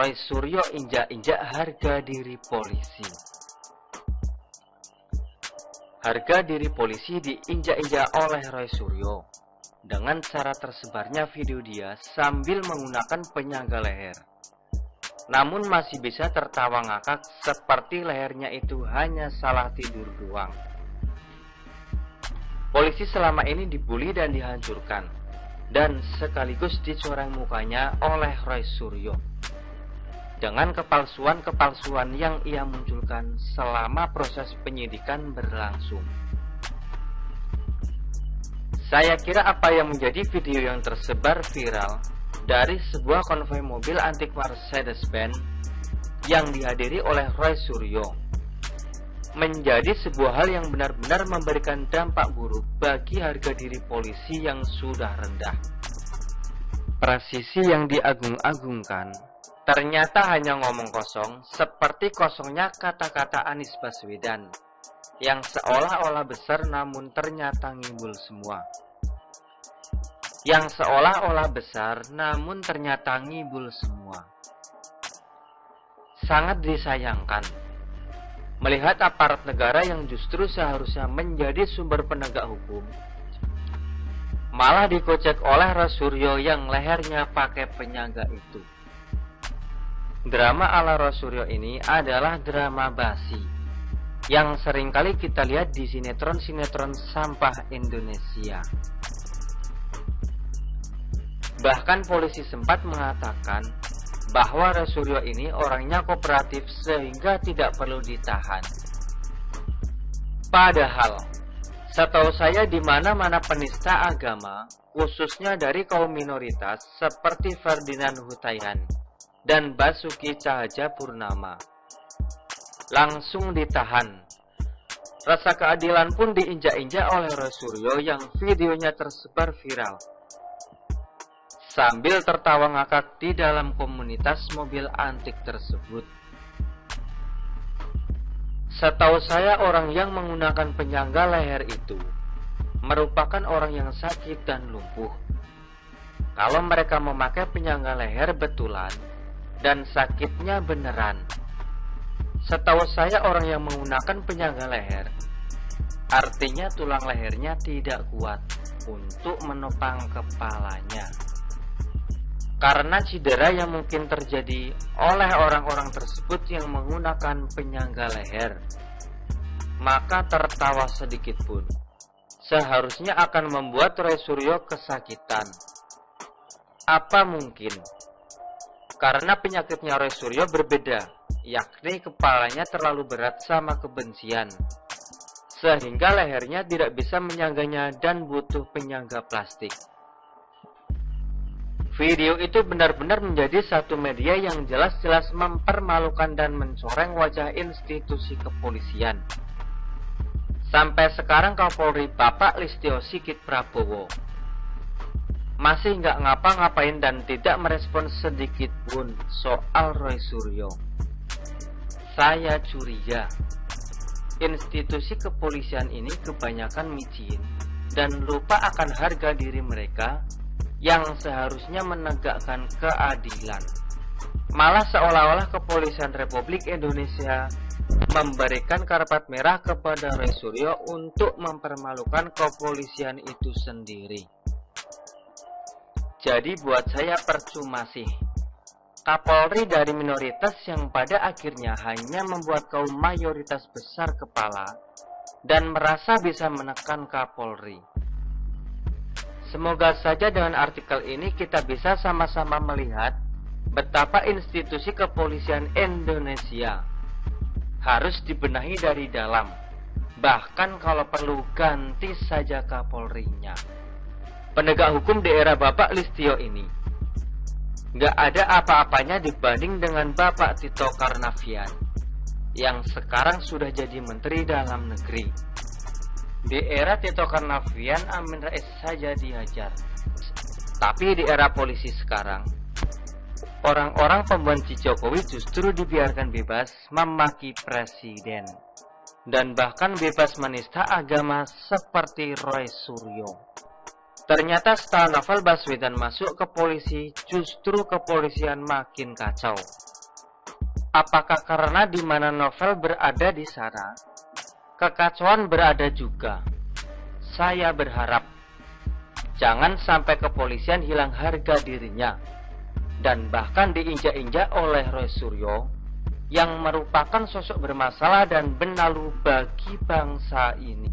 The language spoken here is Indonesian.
Roy Suryo injak-injak harga diri polisi. Harga diri polisi diinjak-injak oleh Roy Suryo dengan cara tersebarnya video dia sambil menggunakan penyangga leher. Namun masih bisa tertawa ngakak seperti lehernya itu hanya salah tidur doang. Polisi selama ini dibully dan dihancurkan, dan sekaligus dicoreng mukanya oleh Roy Suryo dengan kepalsuan-kepalsuan yang ia munculkan selama proses penyidikan berlangsung. Saya kira apa yang menjadi video yang tersebar viral dari sebuah konvoi mobil antik Mercedes-Benz yang dihadiri oleh Roy Suryo menjadi sebuah hal yang benar-benar memberikan dampak buruk bagi harga diri polisi yang sudah rendah. Presisi yang diagung-agungkan ternyata hanya ngomong kosong, seperti kosongnya kata-kata Anies Baswedan yang seolah-olah besar namun ternyata ngimbul semua. Yang seolah-olah besar namun ternyata ngibul semua. Sangat disayangkan melihat aparat negara yang justru seharusnya menjadi sumber penegak hukum malah dikocek oleh Roy Suryo yang lehernya pakai penyangga itu. Drama ala Roy Suryo ini adalah drama basi yang seringkali kita lihat di sinetron-sinetron sampah Indonesia. Bahkan polisi sempat mengatakan bahwa Roy Suryo ini orangnya kooperatif sehingga tidak perlu ditahan. Padahal, setahu saya di mana-mana penista agama, khususnya dari kaum minoritas seperti Ferdinand Hutayan dan Basuki Cahayapurnama, langsung ditahan. Rasa keadilan pun diinjak-injak oleh Roy Suryo yang videonya tersebar viral sambil tertawa ngakak di dalam komunitas mobil antik tersebut. Setahu saya orang yang menggunakan penyangga leher itu merupakan orang yang sakit dan lumpuh. Kalau mereka memakai penyangga leher betulan dan sakitnya beneran, setahu saya orang yang menggunakan penyangga leher artinya tulang lehernya tidak kuat untuk menopang kepalanya. Karena cedera yang mungkin terjadi oleh orang-orang tersebut yang menggunakan penyangga leher, maka tertawa sedikit pun seharusnya akan membuat Roy Suryo kesakitan. Apa mungkin? Karena penyakitnya Roy Suryo berbeda, yakni kepalanya terlalu berat sama kebencian, sehingga lehernya tidak bisa menyangganya dan butuh penyangga plastik. Video itu benar-benar menjadi satu media yang jelas-jelas mempermalukan dan mencoreng wajah institusi kepolisian. Sampai sekarang Kapolri Bapak Listio Sigit Prabowo masih nggak ngapa-ngapain dan tidak merespon sedikit pun soal Roy Suryo. Saya curiga institusi kepolisian ini kebanyakan micin dan lupa akan harga diri mereka yang seharusnya menegakkan keadilan. Malah seolah-olah kepolisian Republik Indonesia memberikan karpet merah kepada Roy Suryo untuk mempermalukan kepolisian itu sendiri. Jadi buat saya percuma sih. Kapolri dari minoritas yang pada akhirnya hanya membuat kaum mayoritas besar kepala dan merasa bisa menekan Kapolri. Semoga saja dengan artikel ini kita bisa sama-sama melihat betapa institusi kepolisian Indonesia harus dibenahi dari dalam. Bahkan kalau perlu ganti saja Kapolrinya. Penegak hukum di era Bapak Listio ini nggak ada apa-apanya dibanding dengan Bapak Tito Karnavian yang sekarang sudah jadi Menteri Dalam Negeri. Di era Tito Karnavian Amin Rais saja dihajar. Tapi di era polisi sekarang, orang-orang pembenci Jokowi justru dibiarkan bebas memaki presiden dan bahkan bebas menista agama seperti Roy Suryo. Ternyata setelah Novel Baswedan masuk ke polisi, justru kepolisian makin kacau. Apakah karena di mana novel berada di sana, kekacauan berada juga? Saya berharap jangan sampai kepolisian hilang harga dirinya dan bahkan diinjak-injak oleh Roy Suryo yang merupakan sosok bermasalah dan benalu bagi bangsa ini.